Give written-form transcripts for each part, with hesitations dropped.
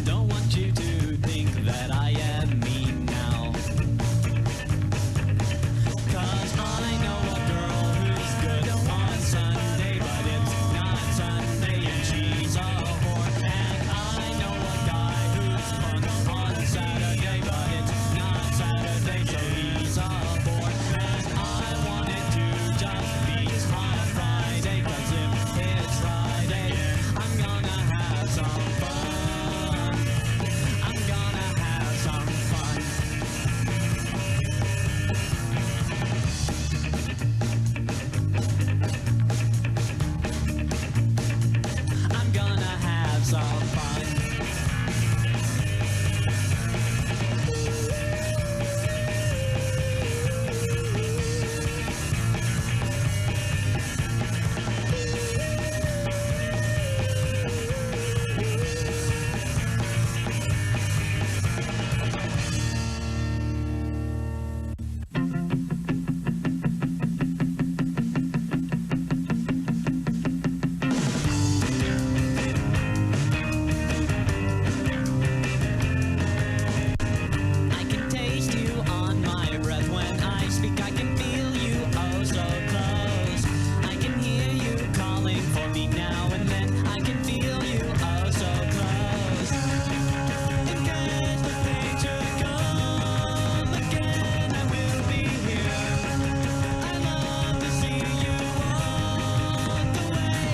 Don't want you to think that I am mean now. 'Cause I know a girl who's good on Sunday, but it's not Sunday and she's a whore. And I know a guy who's fun on Saturday, but it's not Saturday, so he's a bore. And I wanted to just be on Friday, 'cause if it's Friday, I'm gonna have some fun. I'm gonna have some fun. I'm gonna have some fun. I can taste you on my breath when I speak. I can feel you oh so close. I can hear you calling for me now and then. I can feel you oh so close. In case the pain should come again, I will be here. I love to see you walk away.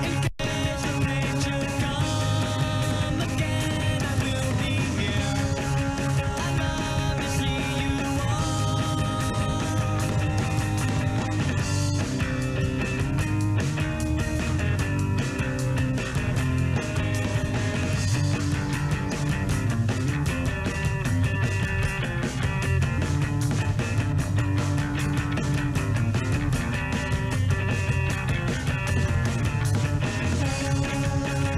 In case the pain should come again, I will be here. I love to see you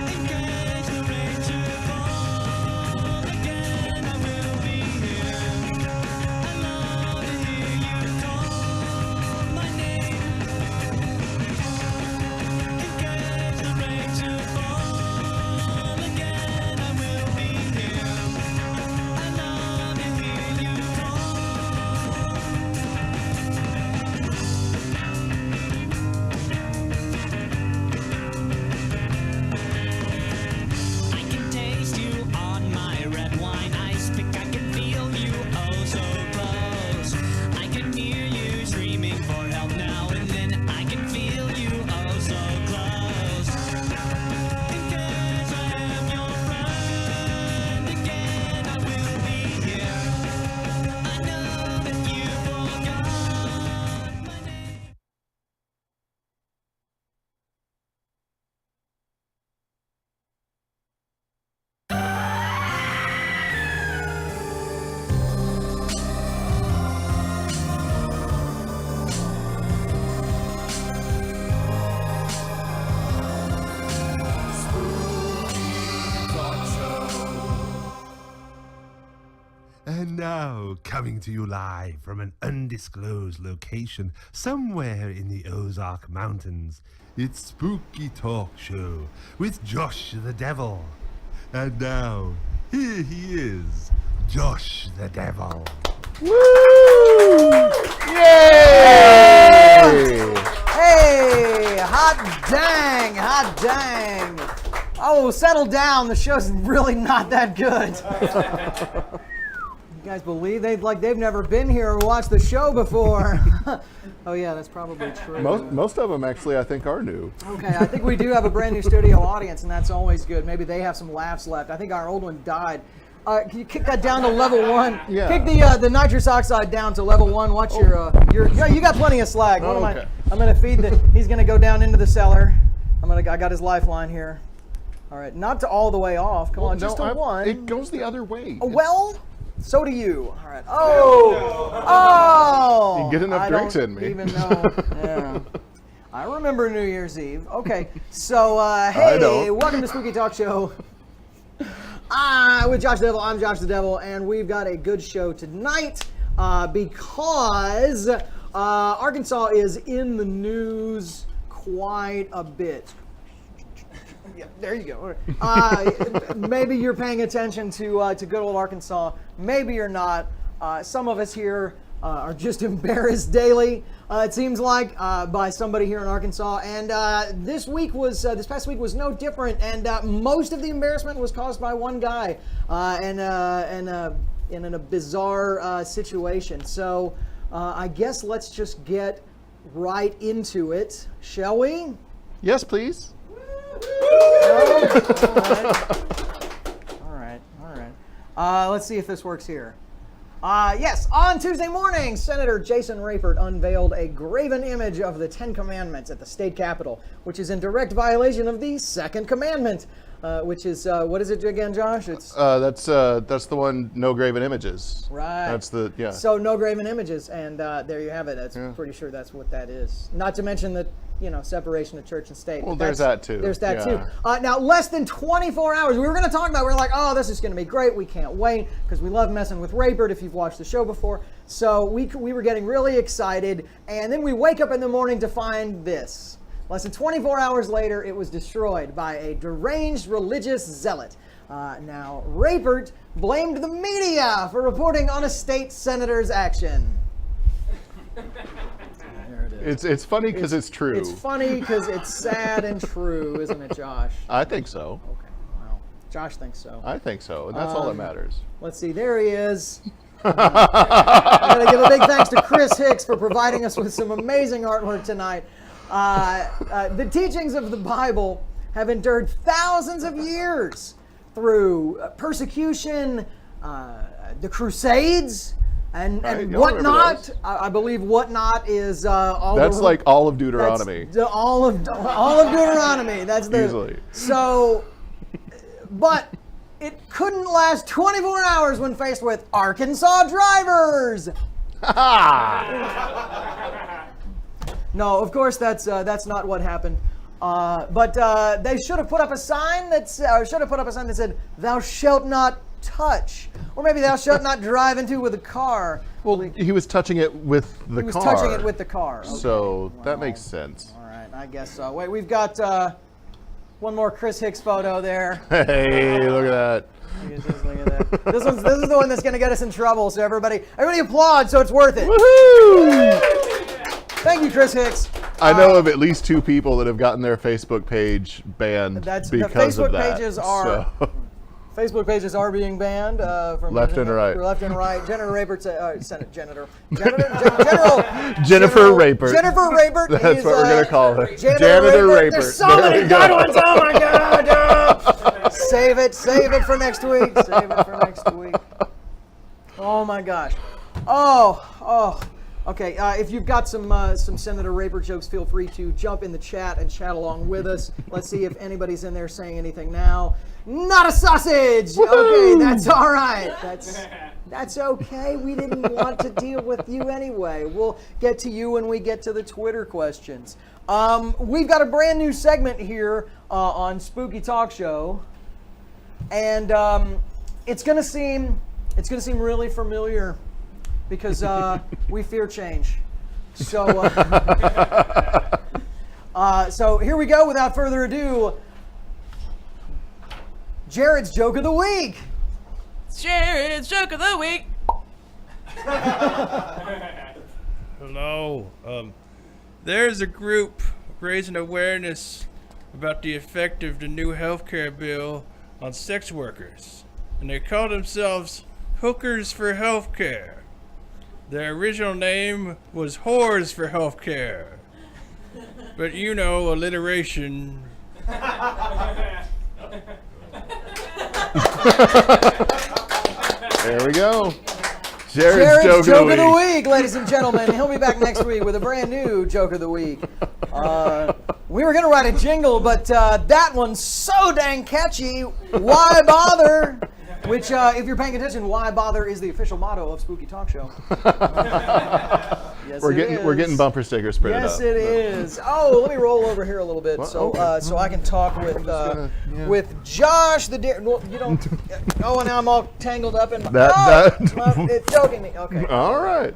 In case the rain should fall again, I will be here. I love to hear you call my name. In case the rain should fall again, I will be here. I love to hear you call. I can taste you on my red wine ice pick. I can feel you oh so close. I can hear you screaming for help now and then. I can feel you oh so close. In case I am your friend again, I will be here. I know that you forgot my name. And now, coming to you live from an undisclosed location somewhere in the Ozark Mountains, it's Spooky Talk Show with Josh the Devil. And now, here he is, Josh the Devil. Woo! Yay! Hey, hot dang, hot dang. Oh, settle down. The show's really not that good. You guys believe they've never been here or watched the show before. Oh yeah, that's probably true. Most of them actually, I think, are new. Okay, I think we do have a brand new studio audience, and that's always good. Maybe they have some laughs left. I think our old one died. Can you kick that down to level 1? Yeah. Kick the nitrous oxide down to level 1. Watch your yeah, you got plenty of slag. What am okay. I'm gonna feed he's gonna go down into the cellar. I got his lifeline here. All right, not to all the way off. Come on, just to 1. It goes the other way. Oh, well, so do you. All right. Oh. You get enough drinks in me. Even know. Yeah. I remember New Year's Eve. Okay, so hey, welcome to Spooky Talk Show. With Josh the Devil, I'm Josh the Devil, and we've got a good show tonight because Arkansas is in the news quite a bit. Yeah, there you go. Maybe you're paying attention to good old Arkansas. Maybe you're not. Some of us here are just embarrassed daily. It seems like by somebody here in Arkansas. And this past week was no different. And most of the embarrassment was caused by one guy, and in a bizarre situation. So I guess let's just get right into it, shall we? Yes, please. All right. Let's see if this works here. Yes, on Tuesday morning, Senator Jason Rayford unveiled a graven image of the Ten Commandments at the state capitol, which is in direct violation of the Second Commandment, which is, what is it again, Josh? It's That's the one, no graven images. right. That's the, yeah. So no graven images, and there you have it. That's pretty sure that's what that is. Not to mention the separation of church and state. Well, But there's that too. There's that Yeah. too. Now, less than 24 hours. We were going to talk about. We were like, oh, this is going to be great. We can't wait because we love messing with Rayford. If you've watched the show before, so we were getting really excited, and then we wake up in the morning to find this. Less than 24 hours later, it was destroyed by a deranged religious zealot. Now, Rayford blamed the media for reporting on a state senator's action. There it is. It's funny because it's true. It's funny because it's sad and true, isn't it, Josh? I think so. Okay, well, Josh thinks so. I think so, and that's all that matters. Let's see, there he is. I'm going to give a big thanks to Chris Hicks for providing us with some amazing artwork tonight. The teachings of the Bible have endured thousands of years through persecution, the Crusades, and Right, y'all remember whatnot. those. I believe whatnot is all That's the, like all of Deuteronomy. that's all of Deuteronomy. That's the Easily. So, but it couldn't last 24 hours when faced with Arkansas drivers. No, of course that's not what happened. But they should have put up a sign that said, "Thou shalt not touch," or maybe "Thou shalt not drive into with a car." Well, he was touching it with the car. He was touching it with the car. Okay. So that Well, makes sense. All right, I guess so. Wait, we've got one more Chris Hicks photo there. Hey, look at that. Look at that. This is the one that's going to get us in trouble. So everybody applaud, so it's worth it. Woohoo! Thank you, Chris Hicks. I know of at least 2 people that have gotten their Facebook page banned The because Facebook of that. pages are So, Facebook pages are being banned from Left and right. Left and right. Jennifer Rayford, General Jennifer Rayford. Jennifer Rayford. That's is, what we're going to call her. Janitor Rayford. There's so many good ones. Oh my God! Save it for next week. Save it for next week. Oh my gosh. Oh. Okay, if you've got some Senator Rayford jokes, feel free to jump in the chat and chat along with us. Let's see if anybody's in there saying anything now. Not a sausage! Okay, that's all right. That's okay. We didn't want to deal with you anyway. We'll get to you when we get to the Twitter questions. We've got a brand new segment here on Spooky Talk Show, and it's gonna seem really familiar, because we fear change. So, so here we go. Without further ado, Jared's joke of the week. Jared's joke of the week. Hello. There's a group raising awareness about the effect of the new healthcare bill on sex workers, and they call themselves Hookers for Healthcare. Their original name was Whores for Healthcare, but alliteration. There we go. Jared's Jared's joke of the week, ladies and gentlemen. He'll be back next week with a brand new joke of the week. We were going to write a jingle, but that one's so dang catchy. Why bother? Which, if you're paying attention, why bother is the official motto of Spooky Talk Show. Yes, We're getting bumper stickers printed Yes, up. it is. Oh, let me roll over here a little bit so I can talk with with Josh the deer. Well, you don't. Oh, and now I'm all tangled up in. It's joking me. Okay. All right.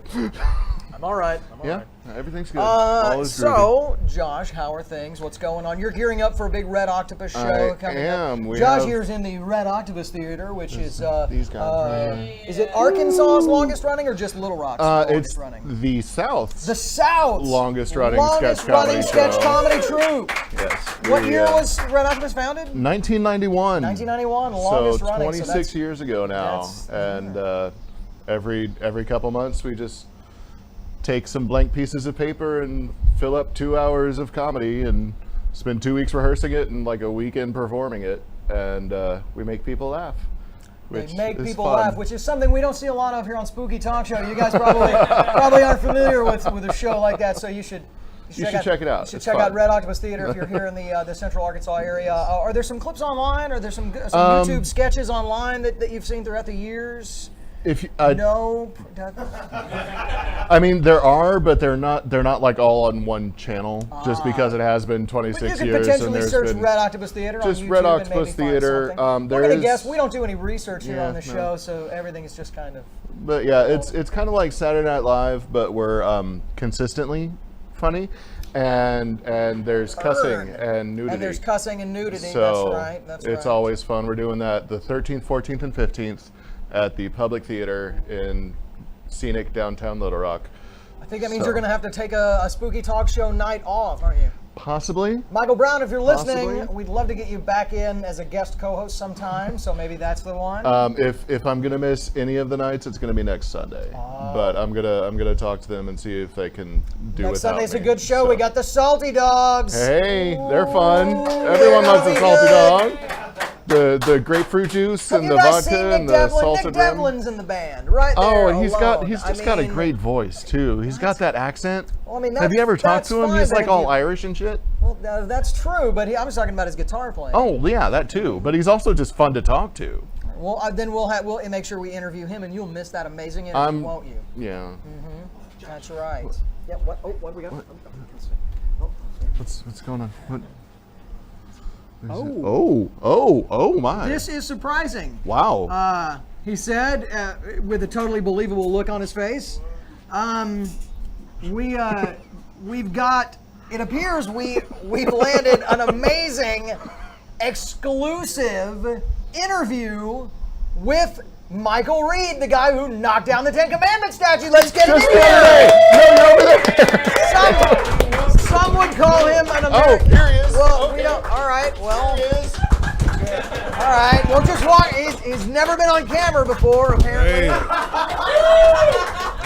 I'm I'm all right. Yeah, everything's good. All is groovy. So, Josh, how are things? What's going on? You're gearing up for a big Red Octopus show I coming am. up. Josh here's in the Red Octopus Theater, which is these guys. is it Arkansas's longest running or just Little Rock's longest It's running? the South's The South's longest running sketch comedy troupe. Yes. What year was Red Octopus founded? 1991. 1991, So longest running. 26 years ago now, that's- and every couple months we just take some blank pieces of paper and fill up 2 hours of comedy and spend 2 weeks rehearsing it and like a weekend performing it, and we make people laugh. They Which make is people fun. laugh, which is something we don't see a lot of here on Spooky Talk Show. You guys probably aren't familiar with a show like that, so you should check it out. You should It's check fun. out Red Octopus Theater if you're here in the Central Arkansas area. Are there some clips online? Are there some YouTube sketches online that you've seen throughout the years? If you, No. I mean, there are, but they're not like all on one channel. Just because it has been But you 26 could years, and potentially there's search been Red Octopus Theater on just YouTube Red and Octopus maybe find Theater. something. There We're gonna is- guess. We don't do any research here Yeah, on the no. show, so everything is just kind of. But yeah, it's kind of like Saturday Night Live, but we're consistently funny, and there's cussing and nudity. And there's cussing and nudity. So that's right. That's it's right. always fun. We're doing that the 13th, 14th, and 15th at the Public Theater in scenic downtown Little Rock. I think that means So- you're going to have to take a Spooky Talk Show night off, aren't you? Possibly. Michael Brown, if you're listening, Possibly. we'd love to get you back in as a guest co-host sometime, so maybe that's the one. If I'm gonna miss any of the nights, it's gonna be next Sunday. But I'm gonna talk to them and see if they can do Next without Sunday's me. a good show. So- We got the Salty Dogs. Hey, they're fun. Ooh, Everyone they're loves the gonna salty be dog. The grapefruit juice Have and you the guys seen vodka Nick and the Devlin? salted Nick rum. Devlin's in the band, right there. Oh, he's alone. just I got a mean, great voice too. He's got that accent. Well, I mean, Have you ever talked that's to him? fine, He's but like if all you- Irish and shit. Well, that's true, but I was talking about his guitar playing. Oh yeah, that too. But he's also just fun to talk to. Well, then we'll make sure we interview him, and you'll miss that amazing interview, won't you? Yeah. That's right. Yeah. What? Oh, what do we got? What's going on? What? Oh my. This is surprising. Wow. He said, with a totally believable look on his face, we've got. It appears we've landed an amazing, exclusive interview with Michael Reed, the guy who knocked down the Ten Commandments statue. Let's get him in here. Some would call him an American. here he is. Well, we don't. All right. Well. All right, we'll just walk. He's never been on camera before, apparently.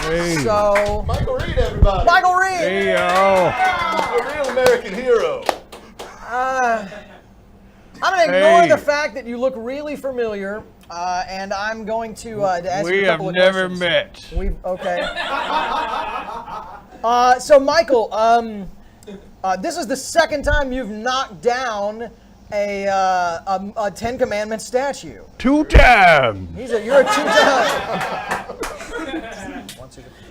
Hey. So, Michael Reed, everybody. Michael Reed. Hey, y'all. A real American hero. I'm gonna ignore Hey. the fact that you look really familiar, and I'm going to ask you We a have couple of never questions. met. We've okay. So Michael, this is the second time you've knocked down a Ten Commandments statue. 2 times. You're a two-time.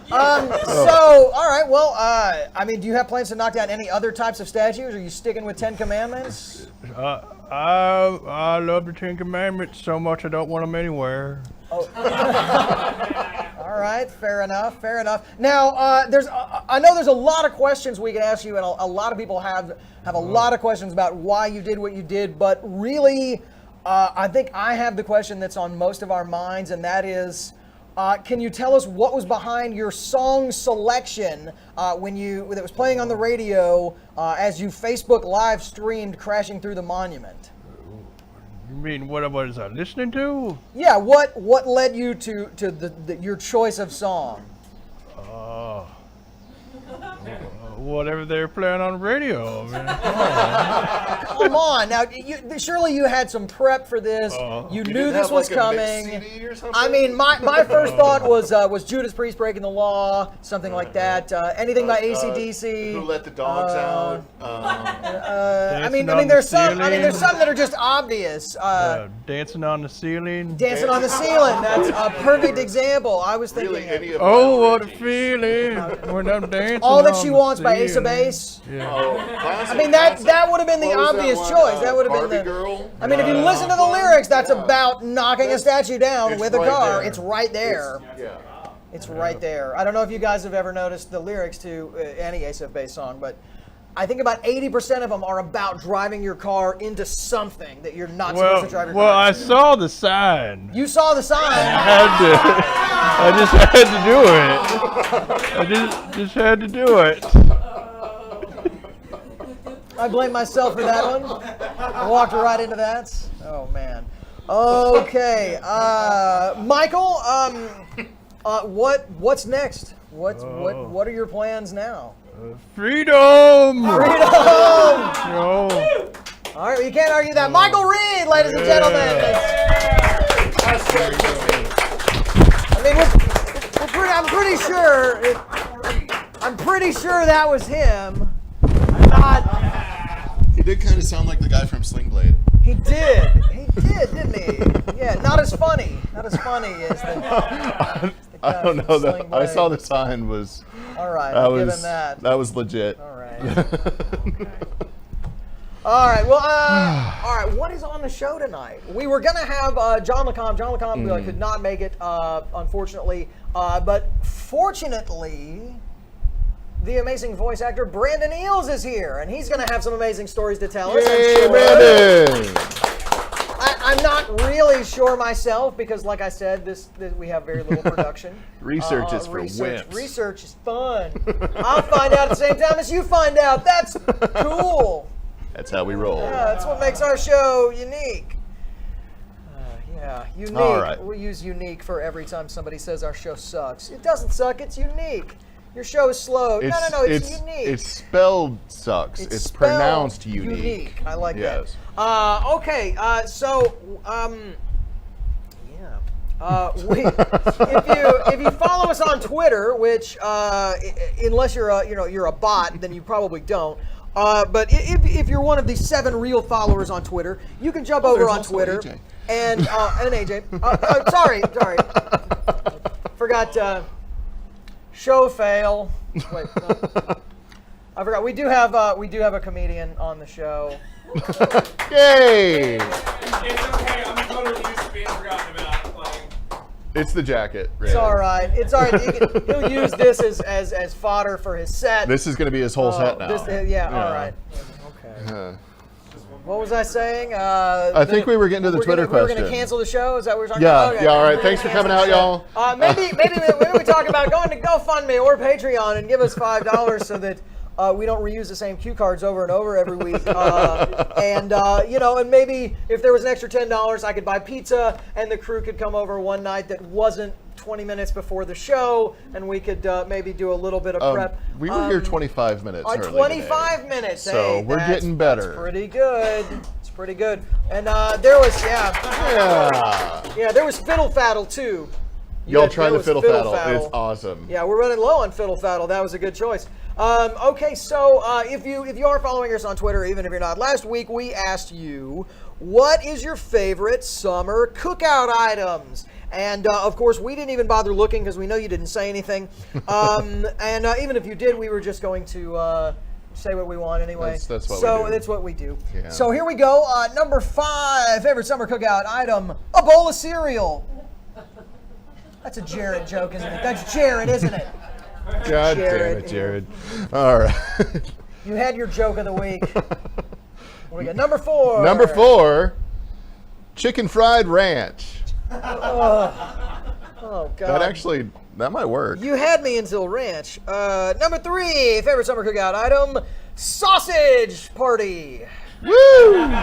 So, all right. Well, I mean, do you have plans to knock down any other types of statues? Are you sticking with Ten Commandments? I love the 10 Commandments so much I don't want them anywhere. All right. Fair enough. Fair enough. Now, I know there's a lot of questions we can ask you, and a lot of people have a lot of questions about why you did what you did. But really, I think I have the question that's on most of our minds, and that is, can you tell us what was behind your song selection that was playing on the radio as you Facebook live streamed "Crashing Through the Monument"? You mean what was I listening to? Yeah, what led you to your choice of song? Whatever they're playing on the radio. Man. Come on, now surely you had some prep for this. You knew this was coming. I mean, my first thought was Judas Priest Breaking the Law, something like that. Anything by AC/DC. Who let the dogs out? I mean, Dancing on there's the some. I mean, Ceiling. there's some that are just obvious. Dancing on the ceiling. Dancing on the Ceiling. That's a perfect example. I was thinking. Really, any of Oh, what a feeling when I'm dancing. All That on She the Wants by Ace of ceiling. Base. Classic, I mean, that would have been the What was obvious one, choice. That would have Barbie been the. Girl? I mean, if you listen to the lyrics, that's about knocking a statue down it's with a right car. there. It's right there. Yeah. It's right there. I don't know if you guys have ever noticed the lyrics to any ASF-based song, but I think about 80% of them are about driving your car into something that you're not supposed to drive your car Well, I into. saw the sign. You saw the sign. I just had to do it. I just had to do it. I blame myself for that one. I walked right into that. Oh man. Okay, Michael. What's next? What are your plans now? Freedom! Freedom! No. All right, you can't argue that. Michael Reed, ladies and gentlemen. I mean, I'm pretty sure that was him. He did kind of sound like the guy from Sling Blade. He did, didn't he? Yeah, not as funny as the I don't know. Sling I saw Blade. the sign was. All right, That I'll give was him that. that was legit. All right. All right. Well, all right. What is on the show tonight? We were gonna have John LeCombe. John LeCombe could not make it, unfortunately. But fortunately, the amazing voice actor Brandon Eells is here, and he's gonna have some amazing stories to tell us. I'm Hey, sure. Brandon! I'm not really sure myself because, like I said, this we have very little production. Research is for research, wimps. Research is fun. I'll find out at the same time as you find out. That's cool. That's how we roll. Yeah, that's what makes our show unique. Yeah, unique. All right. We use unique for every time somebody says our show sucks. It doesn't suck. It's unique. Your show is slow. No, it's unique. It's spelled sucks. It's spelled pronounced unique. I like Yes. that. Okay, so if you follow us on Twitter, which unless you're a bot, then you probably don't. But if you're one of the 7 real followers on Twitter, you can jump over there's on also AJ. AJ. and AJ. Sorry. Forgot. Show fail. Wait, no. I forgot. We do have a comedian on the show. Yay! It's okay, I'm totally used to being forgotten about. Like, It's the jacket. It's all right. It's all right. He'll use this as fodder for his set. This is going to be his whole set now. All right. Okay. What was I saying? I think we were getting to the Twitter We were question. going to cancel the show. Is that what we're talking Yeah, about? Okay. yeah, all right. We're Thanks gonna for coming cancel out, the show. Maybe we talk about going to GoFundMe or Patreon and give us $5 so that we don't reuse the same cue cards over and over every week. And maybe if there was an extra $10, I could buy pizza and the crew could come over one night that wasn't 20 minutes before the show, and we could maybe do a little bit of prep. We were here 25 minutes early 25 today. minutes. So hey, we're getting better. That's pretty good. It's pretty good. And there was there was Fiddle Faddle too. Y'all try there the was Fiddle Faddle. It's awesome. Yeah, we're running low on Fiddle Faddle. That was a good choice. Okay, so if you are following us on Twitter, even if you're not, last week we asked you, what is your favorite summer cookout items? And of course, we didn't even bother looking because we know you didn't say anything. And even if you did, we were just going to say what we want anyway. That's what we do. That's what we do. Yeah. So here we go. Number 5, favorite summer cookout item: a bowl of cereal. That's a Jared joke, isn't it? That's Jared, isn't it? God Jared. damn it, Jared. All right. You had your joke of the week. What we got? Number 4. Number 4, chicken fried ranch. Oh God. That might work. You had me until ranch. Number 3, favorite summer cookout item: sausage party. Woo!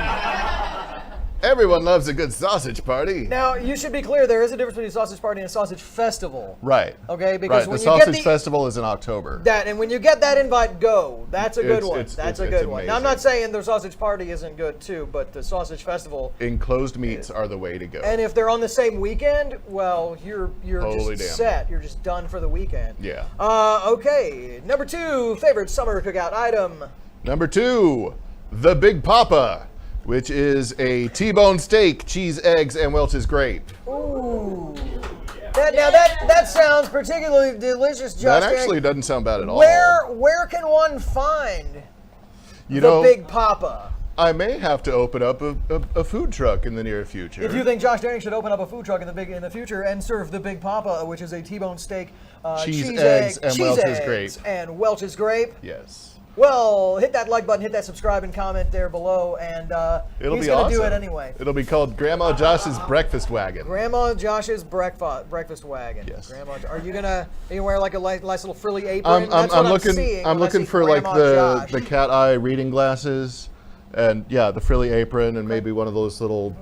Everyone loves a good sausage party. Now, you should be clear, there is a difference between a sausage party and a sausage festival. Right. Okay, because right. when The you get sausage festival is in October. and when you get that invite, go. That's a good It's- one. it's- That's it's a good one. Now, I'm amazing. not saying the sausage party isn't good too, but the sausage festival. Enclosed meats are the way to go. And if they're on the same weekend, well, you're Totally just damn. set. You're just done for the weekend. Yeah. Okay. Number 2, favorite summer cookout item. Number 2, the Big Papa, which is a T-bone steak, cheese, eggs, and Welch's grape. Ooh. That sounds particularly delicious, Josh. That actually doesn't sound bad at all. Where can one find you the know, Big Papa? I may have to open up a food truck in the near future. If you think Josh Daring should open up a food truck in the future and serve the Big Papa, which is a T-bone steak, Cheese, eggs, and Welch's grape. and Welch's grape. Yes. Well, hit that like button, hit that subscribe, and comment there below, and he's going to do it anyway. It'll be called Grandma Josh's Breakfast Wagon. Grandma Josh's breakfast wagon. Yes. Grandma, are you gonna wear like a nice little frilly apron? I'm looking for like the cat eye reading glasses, and yeah, the frilly apron, and maybe one of those little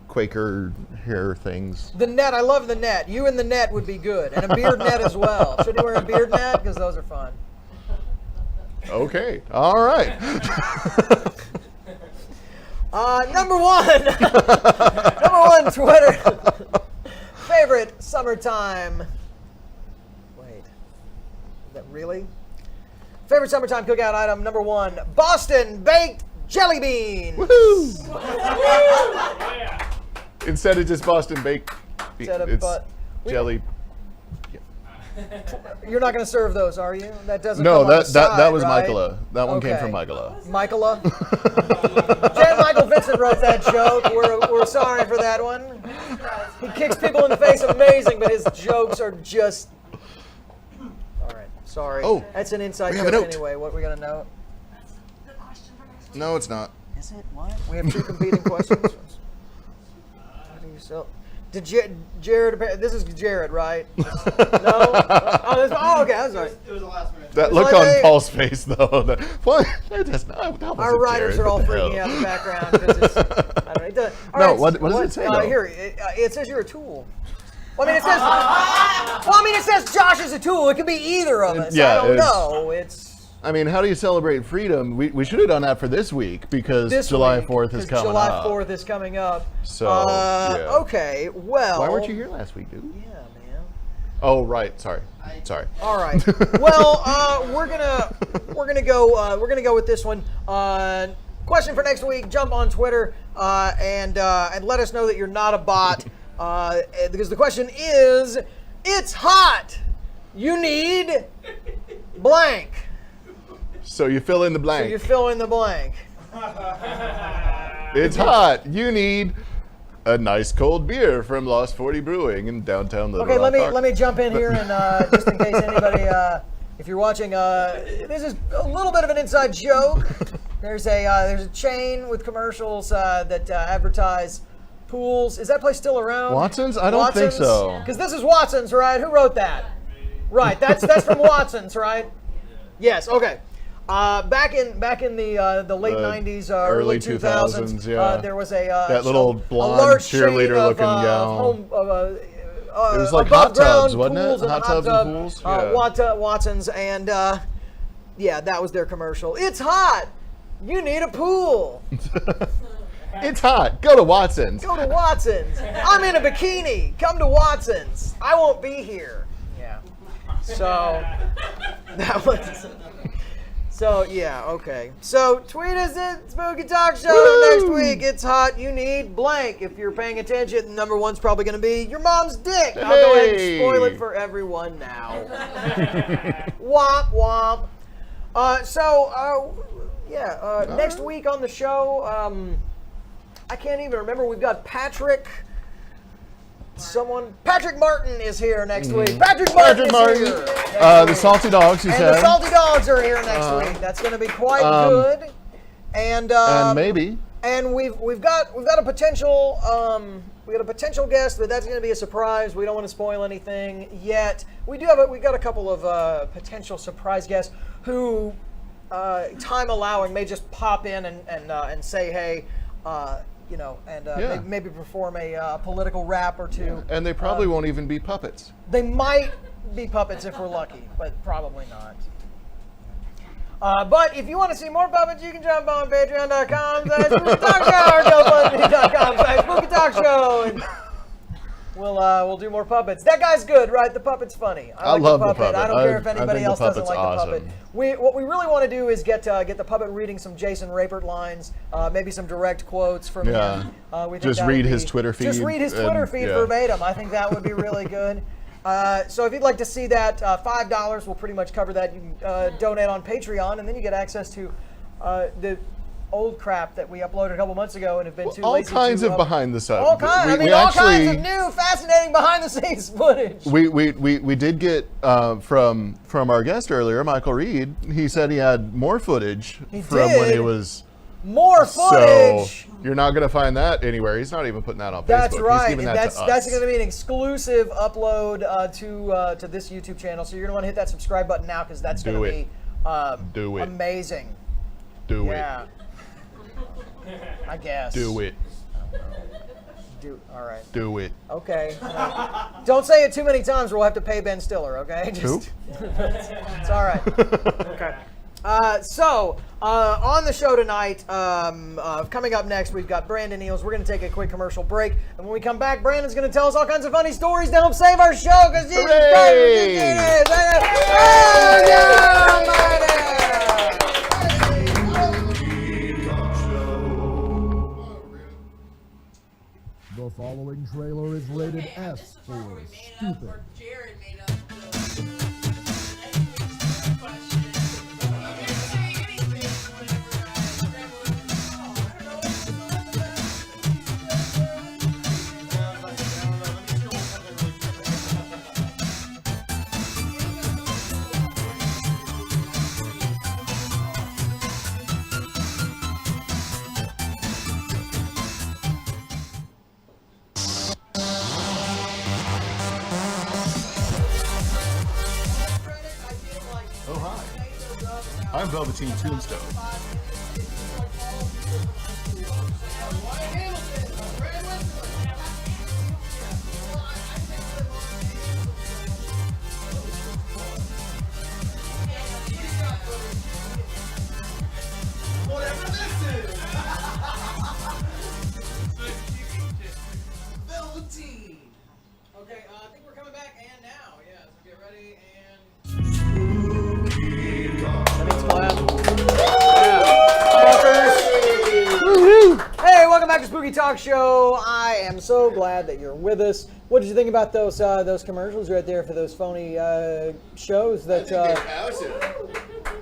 Quaker hair things. The net, I love the net. You and the net would be good, and a beard net as well. Should you wear a beard net? Because those are fun. Okay. All right. Number one. Number one Twitter. Favorite summertime. Wait. Is that really? Favorite summertime cookout item, number one. Boston baked jelly beans. Woohoo! Yeah. Instead of just Boston baked, it's jelly. You're not going to serve those, are you? That doesn't. No, come on the side, that was right? Michaela. That one came Okay. from Michaela. Michaela. Jan Michael Vincent wrote that joke. We're sorry for that one. He kicks people in the face, amazing, but his jokes are just. All right, sorry. Oh, that's an inside we have joke a note. anyway. What we got to know? No, it's not. Is it what? We have two competing questions. How do you sell? Did Jared? This is Jared, right? No. Oh, okay. I'm sorry. It was the last minute. That look on Paul's face, though. What? That's not. Our writers are all freaking out in the background because it's. I don't know. No, what does it say, though? Here, it says you're a tool. Well, I mean, it says Josh is a tool. It could be either of us. Yeah, I don't know. It's. I mean, how do you celebrate freedom? We should have done that for this week because July 4th is coming July up. July 4th is coming up. So, yeah. Okay, well. Why weren't you here last week, dude? Yeah, man. Oh, right. Sorry. All right. Well, we're gonna go with this one. Question for next week. Jump on Twitter and let us know that you're not a bot because the question is, it's hot. You need blank. So you fill in the blank. It's hot. You need a nice cold beer from Lost 40 Brewing in downtown Little Okay, Rock Park. let me jump in here and just in case anybody, if you're watching, this is a little bit of an inside joke. There's a chain with commercials that advertise pools. Is that place still around? Watson's? I don't think so. Because this is Watson's, right? Who wrote that? Right, that's from Watson's, right? Yes. Okay. Back in the late '90s, early early 2000s, yeah. there was a that little blonde large cheerleader-looking gal. It was like hot tubs, wasn't it? Hot tubs and pools. Yeah. Watson's, and yeah, that was their commercial. It's hot. You need a pool. It's hot. Go to Watson's. Go to Watson's. I'm in a bikini. Come to Watson's. I won't be here. Yeah. So that was. So yeah, okay. So tweet us at Spooky Talk Show. Woo! Next week. It's hot. You need blank. If you're paying attention, number one's probably going to be your mom's dick. I'll go ahead and spoil it for everyone now. Womp womp. Next week on the show, I can't even remember. We've got Patrick Martin is here next week. Patrick Martin is here. The Salty Dogs, he said. The Salty Dogs are here next week. That's going to be quite good. And maybe. And we've got a potential guest, but that's going to be a surprise. We don't want to spoil anything yet. We got a couple of potential surprise guests who, time allowing, may just pop in and say hey. Maybe perform a political rap or two. And they probably won't even be puppets. They might be puppets if we're lucky, but probably not. But if you want to see more puppets, you can jump on patreon.com/SpookyTalkShow or GoFundMe.com/SpookyTalkShow, and we'll do more puppets. That guy's good, right? The puppet's funny. I love the the puppet. I don't care if anybody think else the doesn't like puppet's the puppet. awesome. What we really want to do is get the puppet reading some Jason Rapert lines, maybe some direct quotes from him. We think just that read would his be- Twitter feed. Just read his Twitter feed verbatim. I think that would be really good. So if you'd like to see that, $5 will pretty much cover that. You can donate on Patreon, and then you get access to the old crap that we uploaded a couple months ago and have been too all lazy kinds to of behind the scenes. all kinds. All kinds of new, fascinating behind-the-scenes footage. We did get from our guest earlier, Michael Reed. He said he had more footage from when he was. More footage. So you're not going to find that anywhere. He's not even putting that on Facebook. That's right. He's giving And that to us. that's going to be an exclusive upload to this YouTube channel. So you're going to want to hit that subscribe button now because that's going to be amazing. Do yeah. I guess. Do it. All right. Do it. Okay. Don't say it too many times or we'll have to pay Ben Stiller, okay? Just, it's all right. Okay. So, on the show tonight, coming up next, we've got Brandon Eells. We're going to take a quick commercial break. And when we come back, Brandon's going to tell us all kinds of funny stories to help save our show. Because The following trailer is rated S for stupid. Jared made up the I'm Velveteen Tombstone. Whatever this is. Velveteen. Okay, I think we're coming back, and now, yes, get ready, and... That means clap. Hey, welcome back to Spooky Talk Show. I am so glad that you're with us. What did you think about those commercials right there for those phony shows that...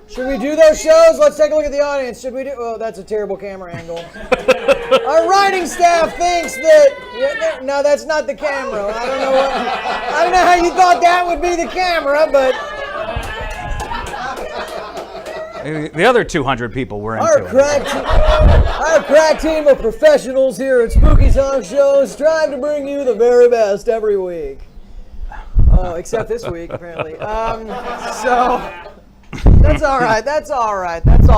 Should we do those shows? Let's take a look at the audience. Should we do... Oh, that's a terrible camera angle. Our writing staff thinks that... No, that's not the camera. I don't know how you thought that would be the camera, but... The other 200 people were into Our crack team of professionals here at Spooky Talk Show strive to bring you the very best every week. Oh, except this week, apparently. So... That's all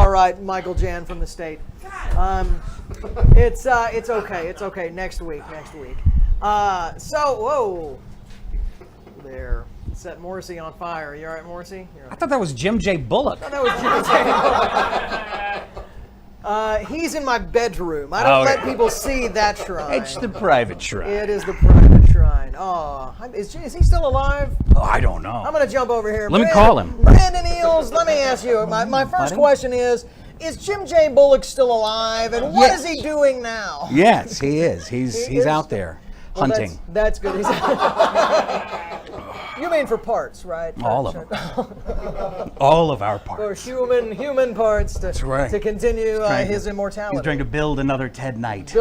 right, Michael Jan from the state. It's okay. Next week. Whoa, there. Set Morrissey on fire. Are you all right, Morrissey? I thought that was Jim J. Bullock. That was Jim J. He's in my bedroom. I don't let people see that shrine. It's the private shrine. It is the private shrine. Oh, is he still alive? Oh, I don't know. I'm going to jump over here. Let me call him. Brandon Eells, let me ask you. My first question is Jim J. Bullock still alive? And what is he doing now? Yes, he is. He's out there hunting. Well, that's good. You mean for parts, right? All of them. All of our parts. For human parts to continue his immortality. He's trying to build another Ted Knight.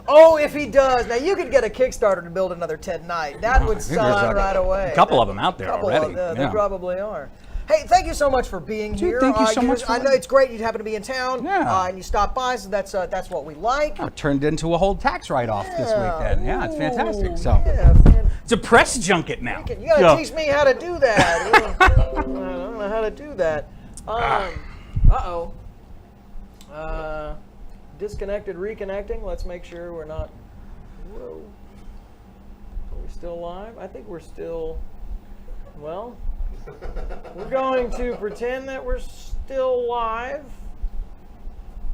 Oh, if he does. Now, you could get a Kickstarter to build another Ted Knight. That would sell out right away. A couple of them out there already. They probably are. Hey, thank you so much for being here. Thank you so much. I know it's great you happen to be in town, Yeah. and you stopped by, so that's what we like. It turned into a whole tax write-off this weekend. Yeah, it's fantastic. So Yeah, it's a press junket now. You gotta teach me how to do that. I don't know how to do that. Disconnected, reconnecting. Let's make sure we're not. Whoa. Are we still live? I think we're still. Well, we're going to pretend that we're still live.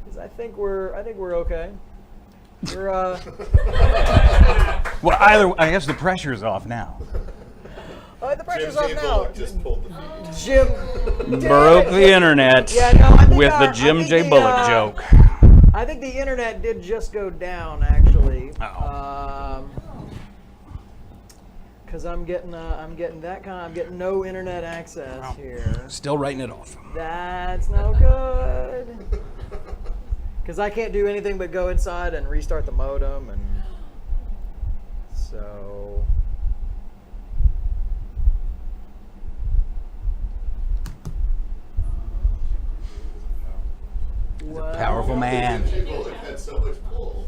Because I think we're okay. We're Well, I guess the pressure's off now. the pressure's off now. Just pulled the Jim Broke the internet with the Jim J. Bullock joke. I think the internet did just go down, actually. Because I'm getting no internet access here. Still writing it off. That's no good. Because I can't do anything but go inside and restart the modem, and so. Powerful man. Had so much pull.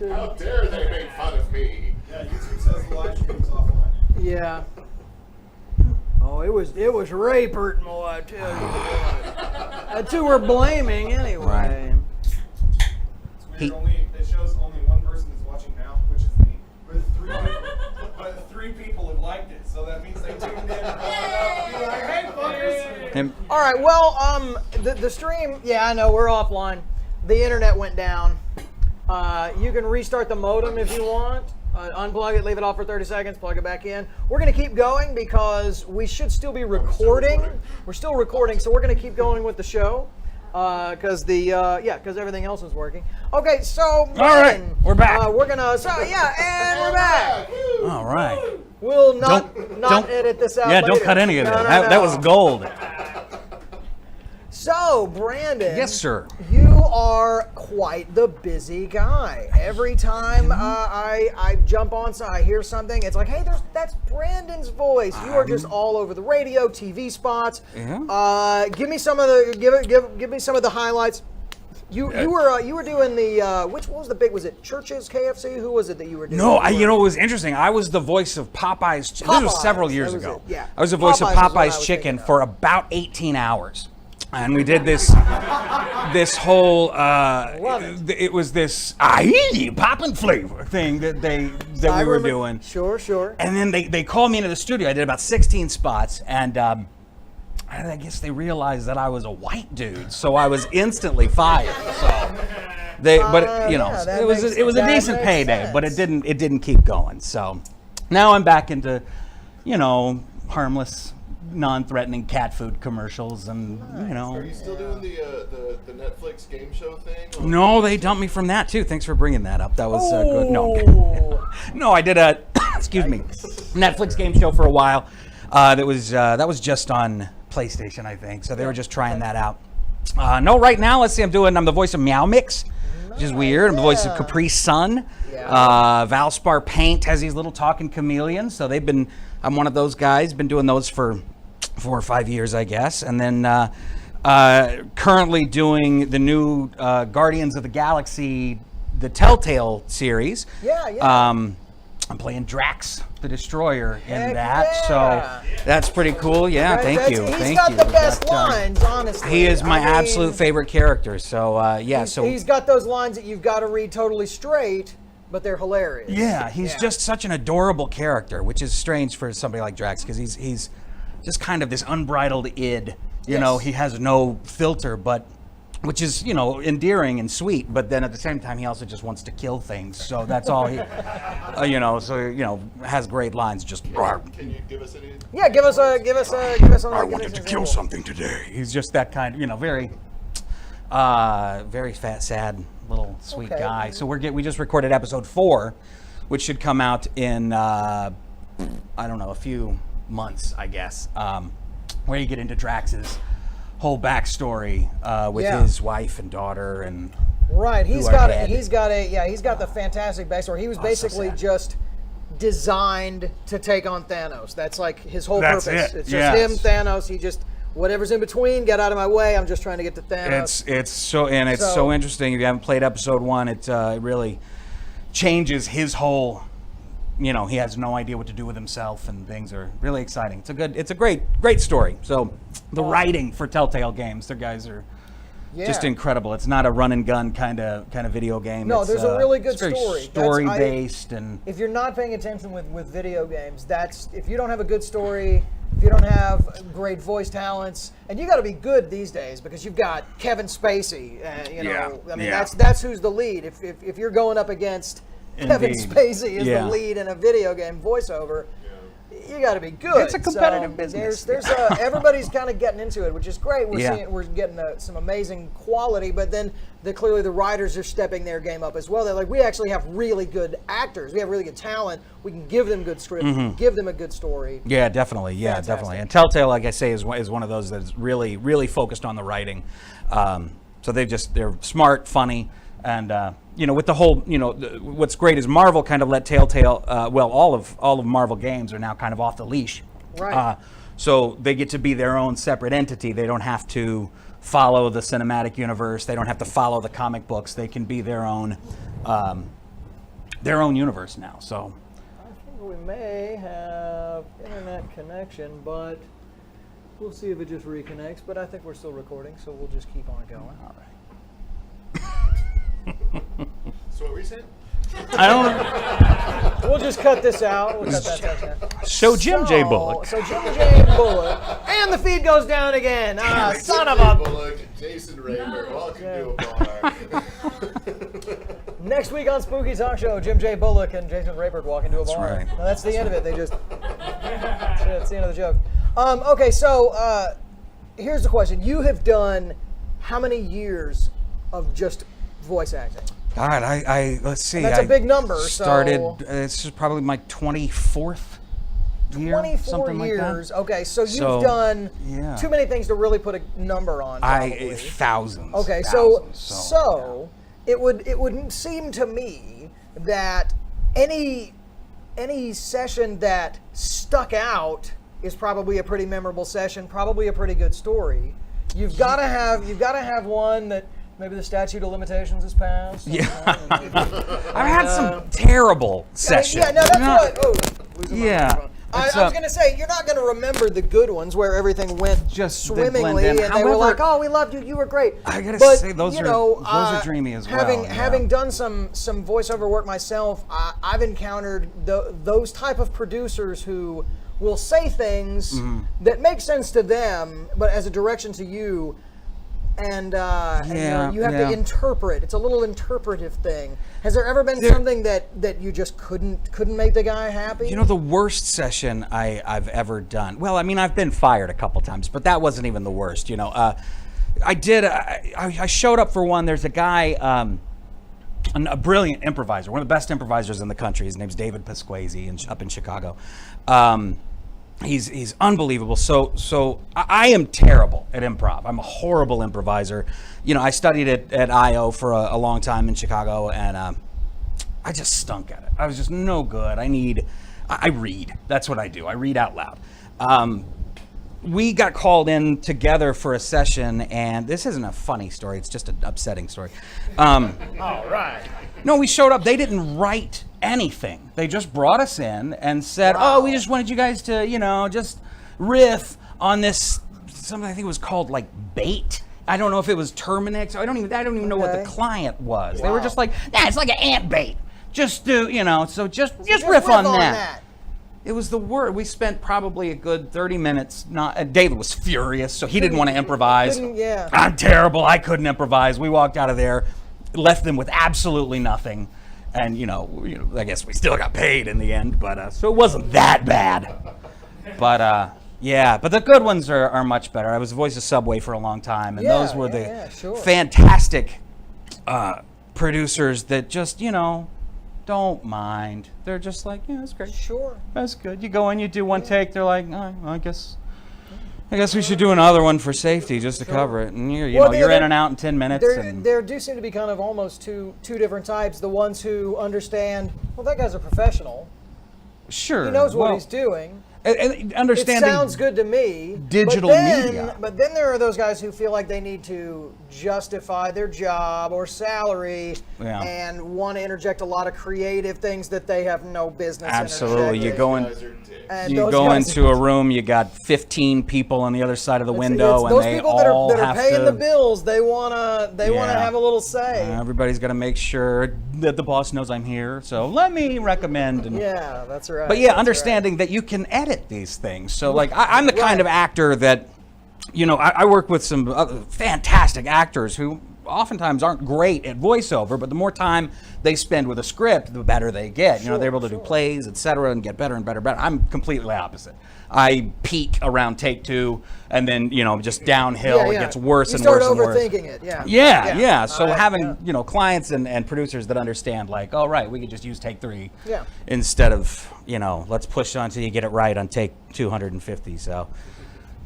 How dare they make fun of me? Yeah, YouTube says the live stream's offline. Yeah. Oh, it was rape hurting, boy, I tell you what. That's who we're blaming anyway. Right. It's weird. It shows only one person is watching now, which is me. But three people have liked it, so that means they tuned in and brought it up and be like, hey, fuckers. Him. All right, well, the stream, yeah, I know, we're offline. The internet went down. You can restart the modem if you want. Unplug it, leave it off for 30 seconds, plug it back in. We're going to keep going because we should still be recording. We're still recording, so we're going to keep going with the show because because everything else is working. Okay, so right, we're back. We're gonna and we're back. All right. We'll not Don't- edit this out. Yeah, don't later. cut any of No, that. no, That no. was gold. So, Brandon. Yes, sir. You are quite the busy guy. Every time I jump on, so I hear something, it's like, hey, that's Brandon's voice. You are just all over the radio, TV spots. Yeah. Give me some of the give me some of the highlights. You were doing the what was the big, was it Church's KFC? Who was it that you were doing? No, it was interesting. I was the voice of Popeyes. This was several years that was ago. it, yeah. I was the voice of Popeyes is what I Popeyes was chicken thinking of. for about 18 hours. And we did this whole it was this poppin' flavor thing that we were doing. Sure. And then they called me into the studio. I did about 16 spots, and I guess they realized that I was a white dude, so I was instantly fired. So that it was a makes decent payday, sense. but it didn't keep going. So now I'm back into harmless, non-threatening cat food commercials, and Are you still doing the Netflix game show thing? Or? No, they dumped me from that too. Thanks for bringing that up. That was good. No, I did a Netflix game show for a while. That was just on PlayStation, I think. So they were just trying that out. No, right now, let's see. I'm the voice of Meow Mix, which is weird. I'm the voice of Capri Sun. Valspar Paint has these little talking chameleons. So I'm one of those guys. Been doing those for 4 or 5 years, I guess. And then currently doing the new Guardians of the Galaxy, the Telltale series. I'm playing Drax the Destroyer in that, so that's pretty cool. Yeah, thank you. He's got the best lines, honestly. He is my absolute favorite character. So he's got those lines that you've got to read totally straight, but they're hilarious. Yeah, he's just such an adorable character, which is strange for somebody like Drax because he's just kind of this unbridled id. You know, he has no filter, which is, endearing and sweet, but then at the same time, he also just wants to kill things. So that's all he, has great lines. Just. Can you give us any? Yeah, give us a. I wanted to kill something today. He's just that kind, very, very fat, sad little sweet guy. So we just recorded episode 4, which should come out in a few months, I guess, where you get into Drax's whole backstory with his wife and daughter and he's got the fantastic backstory. He was basically just designed to take on Thanos. That's like his whole purpose. It's just him, Thanos. He just whatever's in between, get out of my way. I'm just trying to get to Thanos. It's so interesting. If you haven't played episode 1, it really changes his whole. He has no idea what to do with himself, and things are really exciting. It's a great story. So the writing for Telltale Games, their guys are just incredible. It's not a run and gun kind of video game. No, there's a really good story. Story based, and if you're not paying attention with video games, if you don't have a good story, if you don't have great voice talents, and you got to be good these days because you've got Kevin Spacey. That's who's the lead. If you're going up against Kevin Spacey is the lead in a video game voiceover. you got to be good. It's a competitive So business. There's everybody's kind of getting into it, which is great. Yeah. We're getting some amazing quality, but then clearly the writers are stepping their game up as well. They're like, we actually have really good actors. We have really good talent. We can give them good scripts. We can give them a good story. Yeah, definitely. Yeah, Fantastic. definitely. And Telltale, like I say, is one of those that's really, really focused on the writing. So they're smart, funny, and with the whole, what's great is Marvel kind of let Telltale, all of Marvel games are now kind of off the leash. Right. So they get to be their own separate entity. They don't have to follow the cinematic universe. They don't have to follow the comic books. They can be their own universe now. So I think we may have internet connection, but we'll see if it just reconnects. But I think we're still recording, so we'll just keep on going. all right. So what were you saying? I don't know. We'll just cut this out. We'll cut that section out. So Jim J. Bullock. So Jim J. Bullock. And the feed goes down again. Son of a... Bullock, Jason Rader, welcome to a bar. Next week on Spooky Talk Show, Jim J. Bullock and Jason Rayford walk into a bar. right. Now, that's the end of it. They just... That's the end of the joke. Okay, so here's the question. You have done how many years of just voice acting? God, I let's see. And that's a big number, Started. so- This is probably my 24th year. 24 something years. Like that. Okay, so you've So, done yeah. too many things to really put a number on. Probably. Thousands. Okay, thousands, so it would seem to me that any session that stuck out is probably a pretty memorable session, probably a pretty good story. You've got to have one that maybe the statute of limitations has passed. Yeah. I've had some terrible sessions. Yeah, no, that's what. Oh, losing my Yeah. microphone. I was going to say, you're not going to remember the good ones where everything went Just they blend swimmingly in. and they were However, like, "Oh, we loved you. You were great." I gotta But, say, those you are know, dreamy as well. Having done some voiceover work myself, I've encountered those type of producers who will say things Mm-hmm. that make sense to them, but as a direction to you. And you have to interpret. It's a little interpretive thing. Has there ever been something that you just couldn't make the guy happy? You know, the worst session I've ever done. Well, I mean, I've been fired a couple times, but that wasn't even the worst. You know, I showed up for one. There's a guy, a brilliant improviser, one of the best improvisers in the country. His name's David Pasquazi, up in Chicago. He's unbelievable. So I am terrible at improv. I'm a horrible improviser. You know, I studied at IO for a long time in Chicago, and I just stunk at it. I was just no good. I read. That's what I do. I read out loud. We got called in together for a session, and this isn't a funny story. It's just an upsetting story. All right. No, we showed up. They didn't write anything. They just brought us in and said, "Oh, we just wanted you guys to, just riff on this something I think it was called like bait. I don't know if it was Terminix. I don't even know what the client was. They were just like, it's like an ant bait. Just do, so just riff on that." It was the word. We spent probably a good 30 minutes. David was furious, so he didn't want to improvise. Yeah. I'm terrible. I couldn't improvise. We walked out of there, left them with absolutely nothing. And, I guess we still got paid in the end, but so it wasn't that bad. But, but the good ones are much better. I was the voice of Subway for a long time, and those were the fantastic producers that just, don't mind. They're just like, that's great. Sure. That's good. You go in, you do one take. They're like, all right, well, I guess we should do another one for safety just to cover it. And you're in and out in 10 minutes. There do seem to be kind of almost two different types. The ones who understand, well, that guy's a professional. Sure. He knows what he's doing. And understanding it sounds good to me. Digital media. But then there are those guys who feel like they need to justify their job or salary and want to interject a lot of creative things that they have no business Absolutely. You interjecting. go into a room, you got 15 people on the other side of the window, and those they people all that are have paying to, the bills, they wanna have a little say. Everybody's got to make sure that the boss knows I'm here, so let me recommend. Yeah, that's right. But understanding that you can edit these things. So like I'm the kind of actor that, I work with some fantastic actors who oftentimes aren't great at voiceover, but the more time they spend with a script, the better they get. You know, they're able to do plays, etc., and get better and better and better. I'm completely opposite. I peak around take 2, and then, you know, just downhill. It gets worse and worse and worse. You start overthinking it, yeah. Yeah. So having, you know, clients and producers that understand, like, oh, right, we could just use take 3 instead of, you know, let's push on until you get it right on take 250. So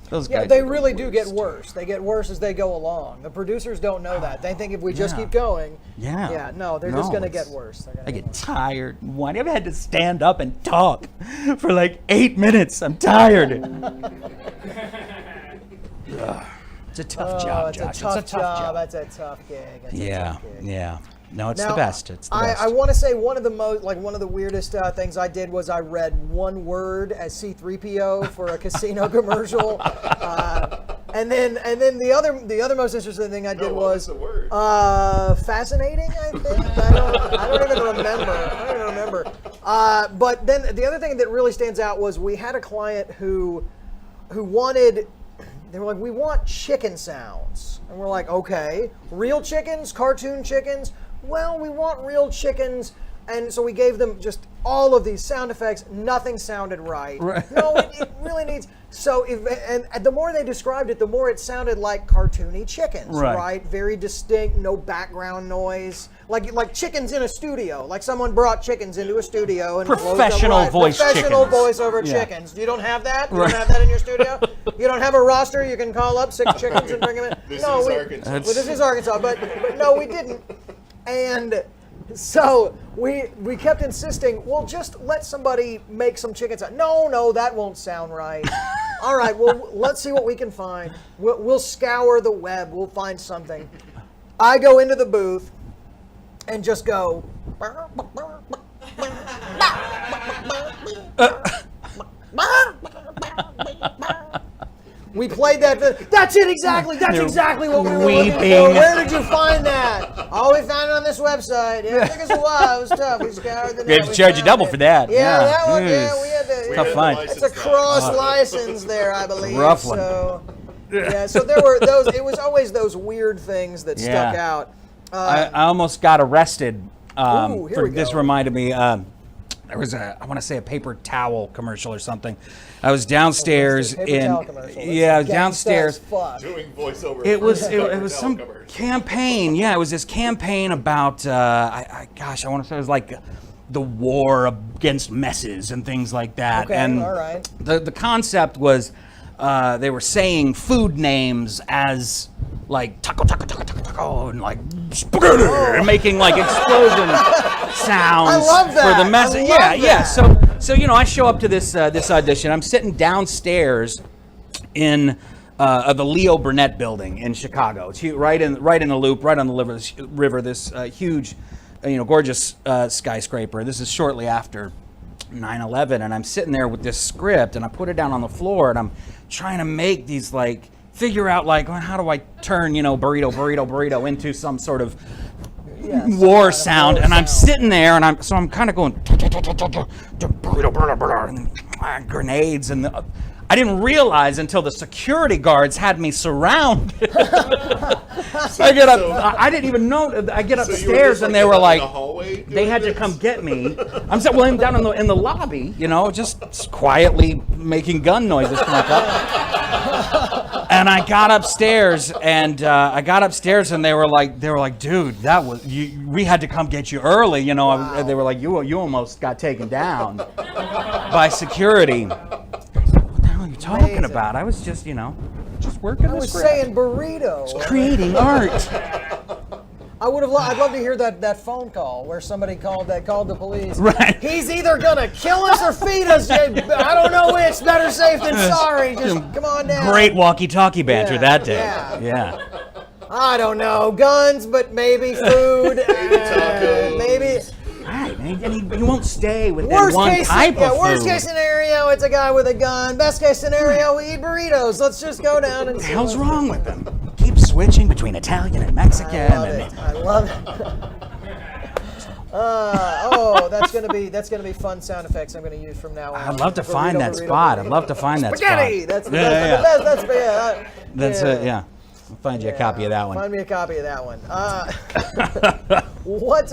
those guys. They really do get worse. They get worse as they go along. The producers don't know that. They think if we just keep going, they're just going to get worse. I get tired. I've had to stand up and talk for like 8 minutes. I'm tired. It's a tough job, Josh. It's a tough job. That's a tough gig. Yeah. No, it's the best. It's the best. I want to say one of the weirdest things I did was I read one word as C3PO for a casino commercial, and then the other most interesting thing I did was fascinating. I think I don't even remember. But then the other thing that really stands out was we had a client who wanted. They were like, we want chicken sounds. And we're like, okay, real chickens, cartoon chickens? Well, we want real chickens. And so we gave them just all of these sound effects. Nothing sounded right. No, it really needs. So, and the more they described it, the more it sounded like cartoony chickens, right? Very distinct, no background noise. Like chickens in a studio. Like someone brought chickens into a studio and professional voiceover chickens. You don't have that? You don't have that in your studio? You don't have a roster you can call up 6 chickens and bring them in? This is Arkansas. But no, we didn't. And so we kept insisting, well, just let somebody make some chicken sound. No, that won't sound right. All right, well, let's see what we can find. We'll scour the web. We'll find something. I go into the booth and just go. We played that. That's it exactly. That's exactly what we were looking for. Where did you find that? Oh, we found it on this website. Yeah, it took us a while. It was tough. We scoured the net. We had to charge you double for that. Yeah, that one. Yeah, we had to. Tough find. It's a cross license there, I believe. Rough one. So, so there were those. It was always those weird things that stuck out. I almost got arrested. This reminded me. There was I want to say a paper towel commercial or something. I was downstairs I was downstairs doing voiceover. It was some campaign. Yeah, it was this campaign about I want to say it was like the war against messes and things like that. Okay, and all right. The concept was they were saying food names as like taco and like spaghetti and making like explosion sounds for the message. So you know, I show up to this audition. I'm sitting downstairs in the Leo Burnett building in Chicago. It's right in the loop, right on the river. This huge, gorgeous skyscraper. This is shortly after 9/11, and I'm sitting there with this script, and I put it down on the floor, and I'm trying to make these figure out how do I turn burrito into some sort of war sound, and I'm sitting there, and I'm kind of going burrito, and grenades, and I didn't realize until the security guards had me surrounded. I get up. I didn't even know. I get upstairs, and they were like, they had to come get me. I'm down in the lobby, just quietly making gun noises to myself. And I got upstairs, and they were like, dude, that was we had to come get you early, Wow. They were like, you almost got taken down by security. What the hell are you talking about? I was just working. I was saying burrito. Creating art. I'd love to hear that phone call where somebody called the police. Right. He's either gonna kill us or feed us. I don't know which. Better safe than sorry. Just come on down. Great walkie-talkie banter that day. Yeah. I don't know, guns, but maybe food. Maybe. Right, and he won't stay with that one type of food. Worst case scenario, it's a guy with a gun. Best case scenario, we eat burritos. Let's just go down and. What the hell's wrong with them? Keep switching between Italian and Mexican. I love it. That's gonna be fun sound effects I'm gonna use from now on. I'd love to find that spot. I'd love to find that spot. Spaghetti. That's the best. That's it. Yeah. I'll find you a copy of that one. Find me a copy of that one. What's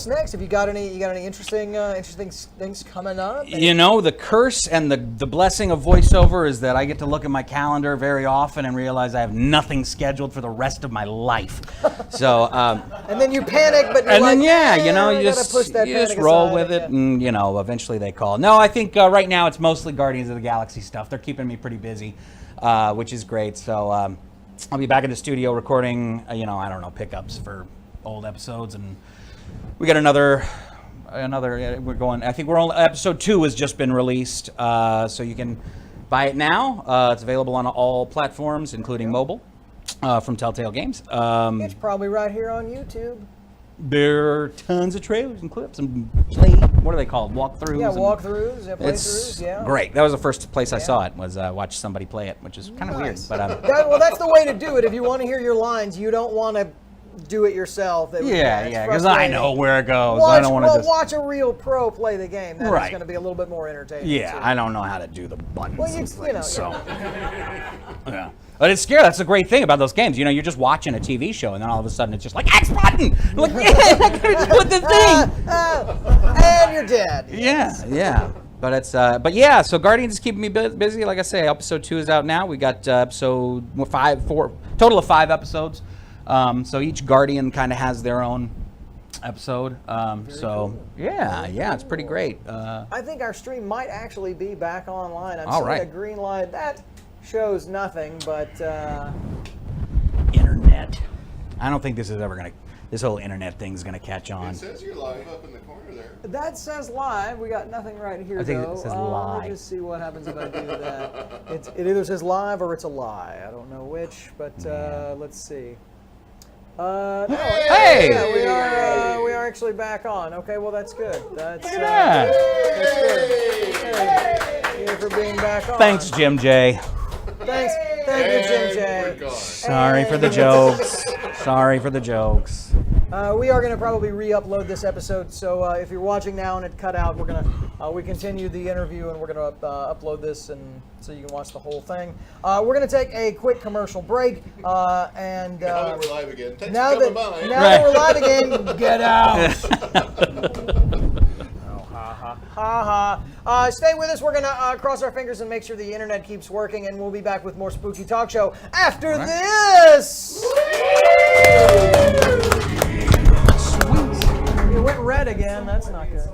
next? Have you got any interesting things coming up? You know, the curse and the blessing of voiceover is that I get to look at my calendar very often and realize I have nothing scheduled for the rest of my life. So, and then you panic, but you're and like, then I you gotta push that just panic roll aside with it, and eventually they call. No, I think right now it's mostly Guardians of the Galaxy stuff. They're keeping me pretty busy, which is great. So I'll be back in the studio recording, I don't know, pickups for old episodes, and we got another. We're going. I think episode 2 has just been released, so you can buy it now. It's available on all platforms, including mobile, from Telltale Games. It's probably right here on YouTube. There are tons of trailers and clips and what are they called? Walkthroughs? Yeah, and walkthroughs, it's playthroughs, yeah. great. That was the first place I saw it, was watch somebody play it, which is kind of weird. But well, that's the way to do it. If you want to hear your lines, you don't want to do it yourself. Yeah, because I know where it goes. Watch, I don't want to just watch a real pro play the game. That's Right. going to be a little bit more entertaining. Yeah, too. I don't know how to do the buttons. Well, and things, so yeah. yeah. But it's scary. That's the great thing about those games. You're just watching a TV show, and then all of a sudden it's just like X button. I'm like, yeah, I can do the thing. And you're dead. Yeah. But it's so Guardians is keeping me busy. Like I say, episode 2 is out now. We got total of 5 episodes. So each Guardian kind of has their own episode. Cool. Yeah, it's pretty great. I think our stream might actually be back online. I'm All seeing right. a green light. That shows nothing, but Internet. I don't think this whole internet thing's gonna catch on. It says you're live up in the corner there. that says live. We got nothing right here, I think though. it says Let live. me just see what happens if I do that. It either says live or it's a lie. I don't know which, but let's see. No, Hey! Yeah, we are actually back on. Okay, well that's good. That's Look at that. that's good. Hey, thank you for being back on. Thanks, Jim J. Thank you, Jim J. Sorry for the jokes. Sorry for the jokes. We are going to probably re-upload this episode, so if you're watching now and it cut out, we're going to we continue the interview and we're going to upload this and so you can watch the whole thing. We're going to take a quick commercial break and Now that we're live again. Thanks now for coming by. that we're live again, get out. Stay with us. We're going to cross our fingers and make sure the internet keeps working, and we'll be back with more Spooky Talk Show after this. Sweet. It went red again. That's not good.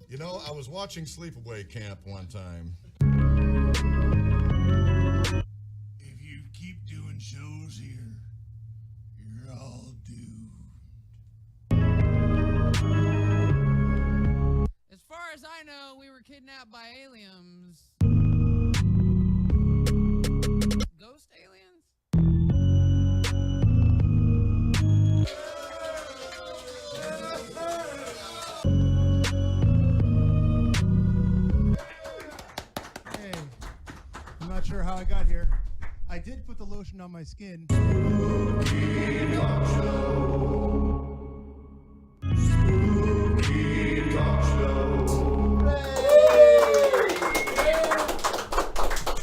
You know, I was watching Sleepaway Camp one time. If you keep doing shows here, you're all doomed. As far as I know, we were kidnapped by aliens. Ghost aliens? Hey, I'm not sure how I got here. I did put the lotion on my skin.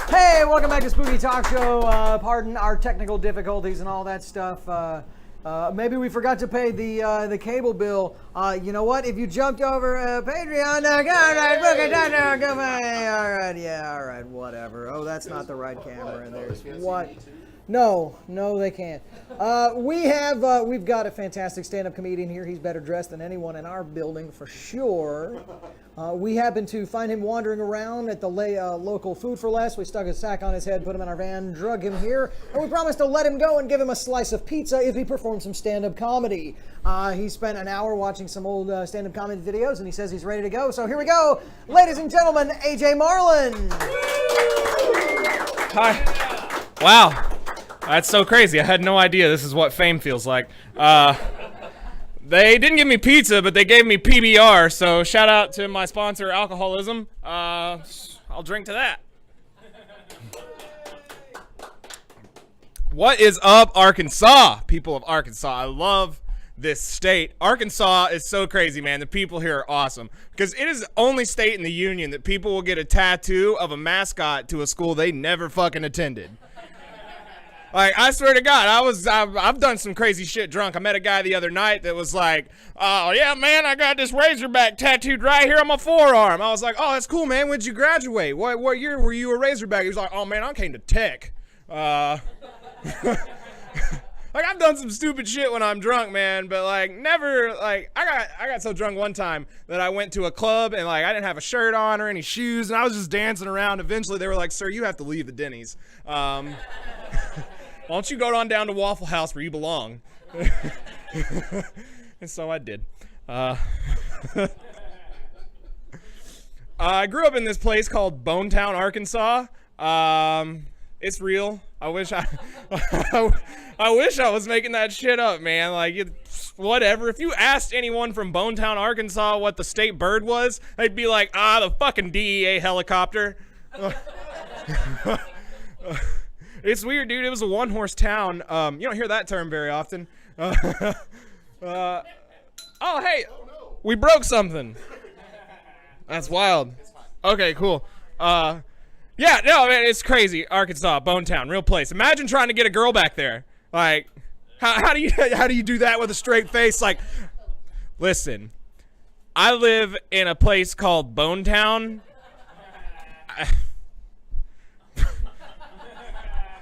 Hey, welcome back to Spooky Talk Show. Pardon our technical difficulties and all that stuff. Maybe we forgot to pay the cable bill. You know what? If you jumped over Patreon, all right, whatever. Oh, that's not the right camera. There's what? No, they can't. We've got a fantastic stand-up comedian here. He's better dressed than anyone in our building for sure. We happened to find him wandering around at the local Food for Less. We stuck a sack on his head, put him in our van, drug him here, and we promised to let him go and give him a slice of pizza if he performed some stand-up comedy. He spent an hour watching some old stand-up comedy videos, and he says he's ready to go. So here we go, ladies and gentlemen, AJ Marlin. Hi. Wow. That's so crazy. I had no idea this is what fame feels like. They didn't give me pizza, but they gave me PBR, so shout out to my sponsor, Alcoholism. I'll drink to that. What is up, Arkansas? People of Arkansas, I love this state. Arkansas is so crazy, man. The people here are awesome because it is the only state in the union that people will get a tattoo of a mascot to a school they never fucking attended. Like, I swear to God, I've done some crazy shit drunk. I met a guy the other night that was like, oh, yeah, man, I got this Razorback tattooed right here on my forearm. I was like, oh, that's cool, man. When'd you graduate? What year were you a Razorback? He was like, oh, man, I came to Tech. Like, I've done some stupid shit when I'm drunk, man, but, like, never, like, I got so drunk one time that I went to a club and, like, I didn't have a shirt on or any shoes, and I was just dancing around. Eventually, they were like, sir, you have to leave the Denny's. Why don't you go on down to Waffle House where you belong? And so I did. I grew up in this place called Bonetown, Arkansas. It's real. I wish I was making that shit up, man. Like, whatever. If you asked anyone from Bonetown, Arkansas what the state bird was, they'd be like, the fucking DEA helicopter. It's weird, dude. It was a one-horse town. You don't hear that term very often. Oh, hey, we broke something. That's wild. Okay, cool. Yeah, no, man, it's crazy. Arkansas, Bonetown, real place. Imagine trying to get a girl back there. Like, how do you do that with a straight face? Like, listen, I live in a place called Bonetown.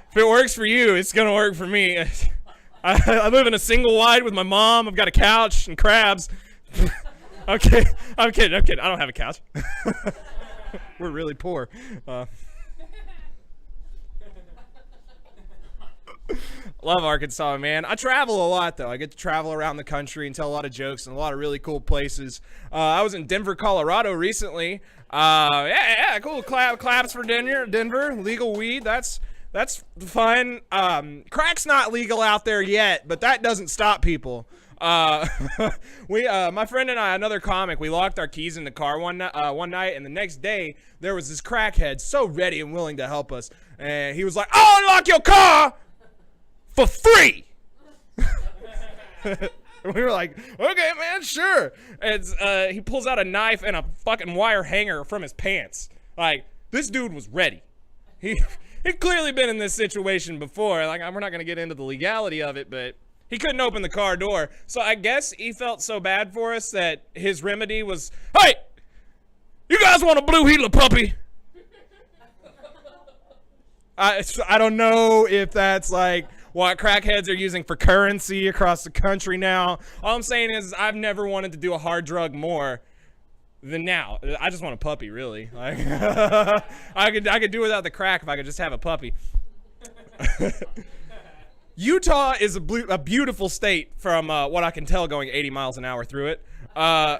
If it works for you, it's gonna work for me. I live in a single wide with my mom. I've got a couch and crabs. Okay, I'm kidding. I don't have a couch. We're really poor. Love Arkansas, man. I travel a lot, though. I get to travel around the country and tell a lot of jokes in a lot of really cool places. I was in Denver, Colorado recently. Yeah, cool. Claps for Denver. Legal weed. That's fun. Crack's not legal out there yet, but that doesn't stop people. My friend and I, another comic, we locked our keys in the car one night, and the next day there was this crackhead so ready and willing to help us, and he was like, "I'll unlock your car for free." We were like, "Okay, man, sure." And he pulls out a knife and a fucking wire hanger from his pants. Like, this dude was ready. He'd clearly been in this situation before. Like, we're not going to get into the legality of it, but he couldn't open the car door. So I guess he felt so bad for us that his remedy was, "Hey, you guys want a blue heeler puppy?" I don't know if that's like what crackheads are using for currency across the country now. All I'm saying is I've never wanted to do a hard drug more than now. I just want a puppy, really. Like, I could do without the crack if I could just have a puppy. Utah is a beautiful state from what I can tell going 80 miles an hour through it. Well,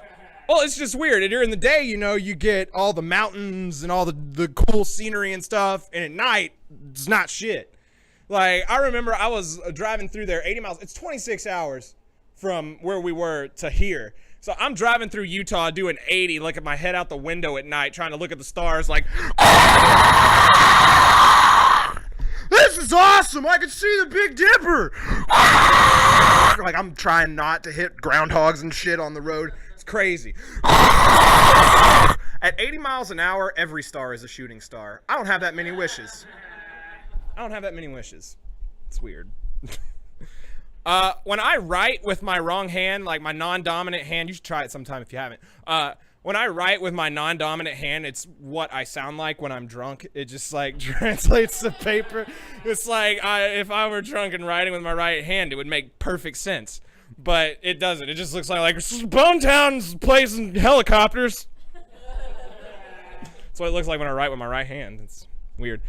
it's just weird. During the day, you know, you get all the mountains and all the cool scenery and stuff, and at night, it's not shit. Like, I remember I was driving through there 80 miles. It's 26 hours from where we were to here. So I'm driving through Utah doing 80, looking my head out the window at night, trying to look at the stars like, "This is awesome! I can see the Big Dipper!" Like, I'm trying not to hit groundhogs and shit on the road. It's crazy. At 80 miles an hour, every star is a shooting star. I don't have that many wishes. It's weird. When I write with my wrong hand, like my non-dominant hand, you should try it sometime if you haven't. when I write with my non-dominant hand, it's what I sound like when I'm drunk. It just like translates to paper. It's like if I were drunk and writing with my right hand, it would make perfect sense. But it doesn't. It just looks like Bone Town's placing helicopters. That's what it looks like when I write with my right hand. It's weird.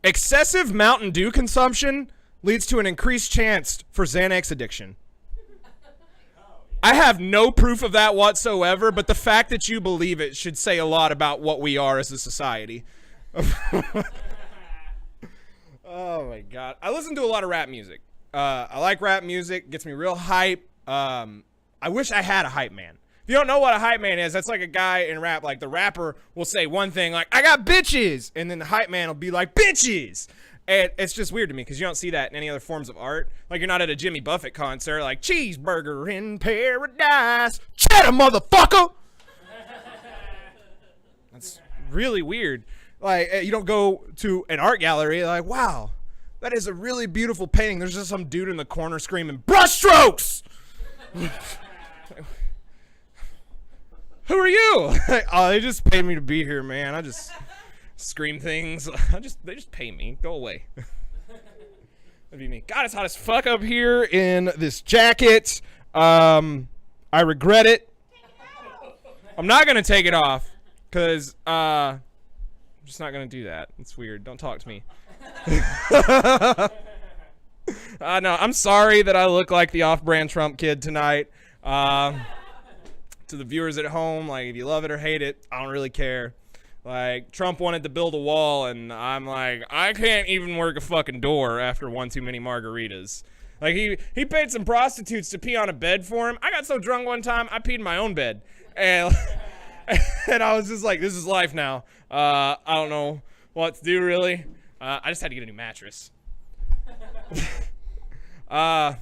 Excessive Mountain Dew consumption leads to an increased chance for Xanax addiction. I have no proof of that whatsoever, but the fact that you believe it should say a lot about what we are as a society. Oh my God. I listen to a lot of rap music. I like rap music. Gets me real hype. I wish I had a hype man. If you don't know what a hype man is, that's like a guy in rap. Like the rapper will say one thing like, I got bitches. And then the hype man will be like, bitches. And it's just weird to me because you don't see that in any other forms of art. Like you're not at a Jimmy Buffett concert like cheeseburger in paradise. Cheddar, motherfucker. That's really weird. Like you don't go to an art gallery like, wow, that is a really beautiful painting. There's just some dude in the corner screaming, brushstrokes. Who are you? Oh, they just paid me to be here, man. I just scream things. They just pay me. Go away. That'd be me. God, it's hot as fuck up here in this jacket. I regret it. I'm not gonna take it off because I'm just not gonna do that. It's weird. Don't talk to me. No, I'm sorry that I look like the off-brand Trump kid tonight. To the viewers at home, like, if you love it or hate it, I don't really care. Like, Trump wanted to build a wall, and I'm like, I can't even work a fucking door after one too many margaritas. Like, he paid some prostitutes to pee on a bed for him. I got so drunk one time, I peed in my own bed. And, and I was just like, this is life now. I don't know what to do, really. I just had to get a new mattress. I've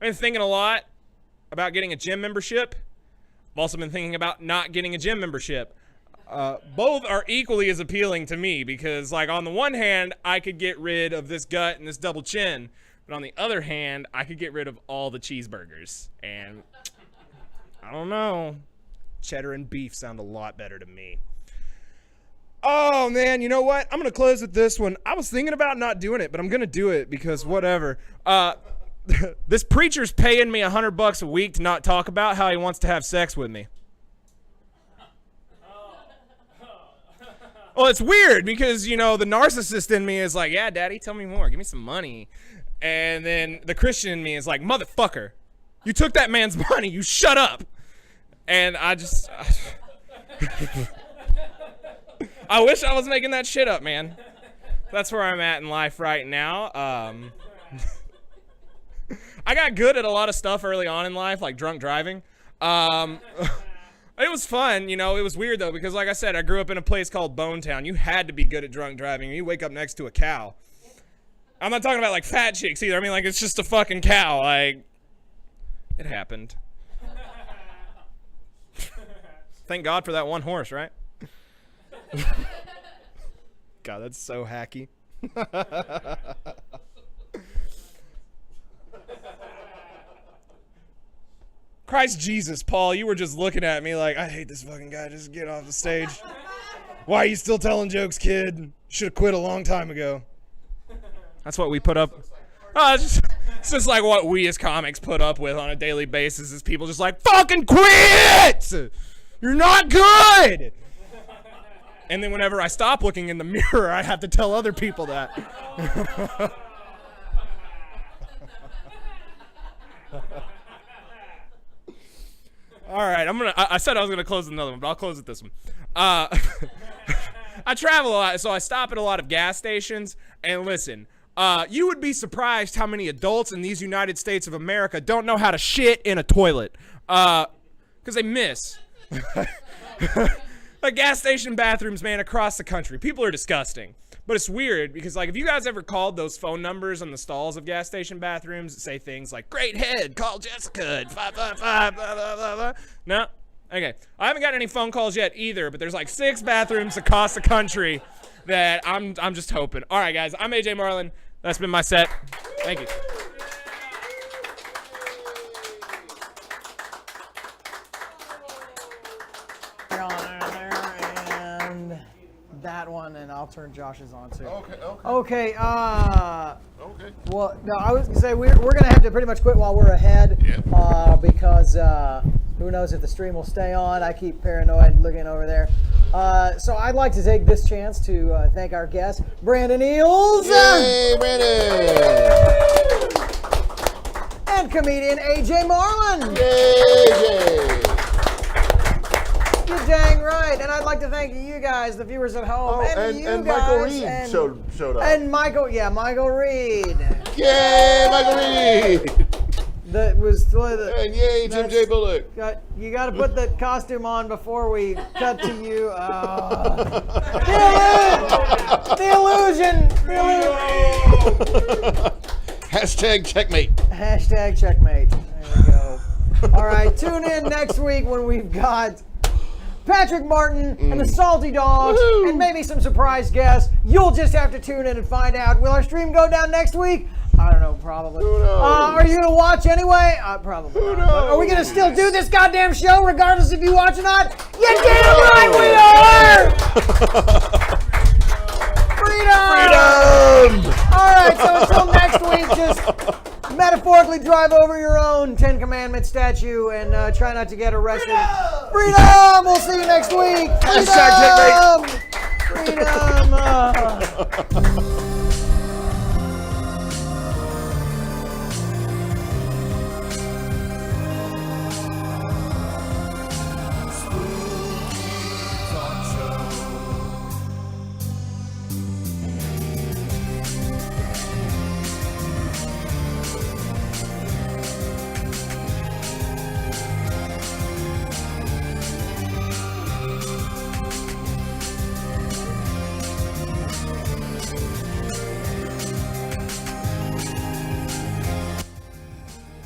been thinking a lot about getting a gym membership. I've also been thinking about not getting a gym membership. Both are equally as appealing to me because, like, on the one hand, I could get rid of this gut and this double chin, but on the other hand, I could get rid of all the cheeseburgers. And I don't know. Cheddar and beef sound a lot better to me. Oh, man, you know what? I'm going to close with this one. I was thinking about not doing it, but I'm going to do it because whatever. This preacher's paying me $100 a week to not talk about how he wants to have sex with me. Well, it's weird because, you know, the narcissist in me is like, yeah, daddy, tell me more. Give me some money. And then the Christian in me is like, motherfucker, you took that man's money. You shut up. And I wish I was making that shit up, man. That's where I'm at in life right now. I got good at a lot of stuff early on in life, like drunk driving. It was fun, you know. It was weird, though, because like I said, I grew up in a place called Bone Town. You had to be good at drunk driving, or you wake up next to a cow. I'm not talking about, like, fat chicks either. I mean, like, it's just a fucking cow. Like, it happened. Thank God for that one horse, right? God, that's so hacky. Christ Jesus, Paul, you were just looking at me like, I hate this fucking guy. Just get off the stage. Why are you still telling jokes, kid? Should have quit a long time ago. That's what we put up. Oh, it's just like what we as comics put up with on a daily basis is people just like, fucking quit! You're not good! And then whenever I stop looking in the mirror, I have to tell other people that. All right, I said I was gonna close with another one, but I'll close with this one. I travel a lot, so I stop at a lot of gas stations. And listen, you would be surprised how many adults in these United States of America don't know how to shit in a toilet, because they miss. Like gas station bathrooms, man, across the country. People are disgusting. But it's weird because, like, if you guys ever called those phone numbers on the stalls of gas station bathrooms that say things like, great head, call Jessica at 555, blah, blah, blah, blah. No? Okay. I haven't got any phone calls yet either, but there's like 6 bathrooms across the country that I'm just hoping. All right, guys. I'm AJ Marlin. That's been my set. Thank you. turn Josh's on too. Okay. Okay. Okay. Well, no, I was gonna say we're gonna have to pretty much quit while we're ahead. Because who knows if the stream will stay on? I keep paranoid looking over there. So I'd like to take this chance to thank our guest, Brandon Eells. Yay, Brandon! And comedian AJ Marlin. Yay! You're dang right. And I'd like to thank you guys, the viewers at home, and you and guys. Michael Reed showed up. And Michael Reed. Yay, Michael Reed! That was and yay, Tim J. Bullock. You got to put the costume on before we cut to you. The illusion. Hashtag checkmate. Hashtag checkmate. There we go. All right, tune in next week when we've got Patrick Martin and the Salty Dogs and maybe some surprise guests. You'll just have to tune in and find out. Will our stream go down next week? I don't know, probably. Who knows? Are you going to watch anyway? Probably. Who not. knows? Are we going to still do this goddamn show regardless if you watch or not? You damn right we are! Freedom! All right, so until next week, just metaphorically drive over your own Ten Commandment statue and try not to get arrested. Freedom! We'll see you next week. Freedom! Freedom!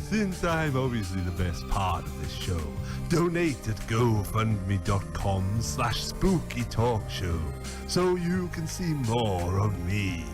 Since I'm obviously the best part of this show, donate at gofundme.com/spookytalkshow so you can see more of me.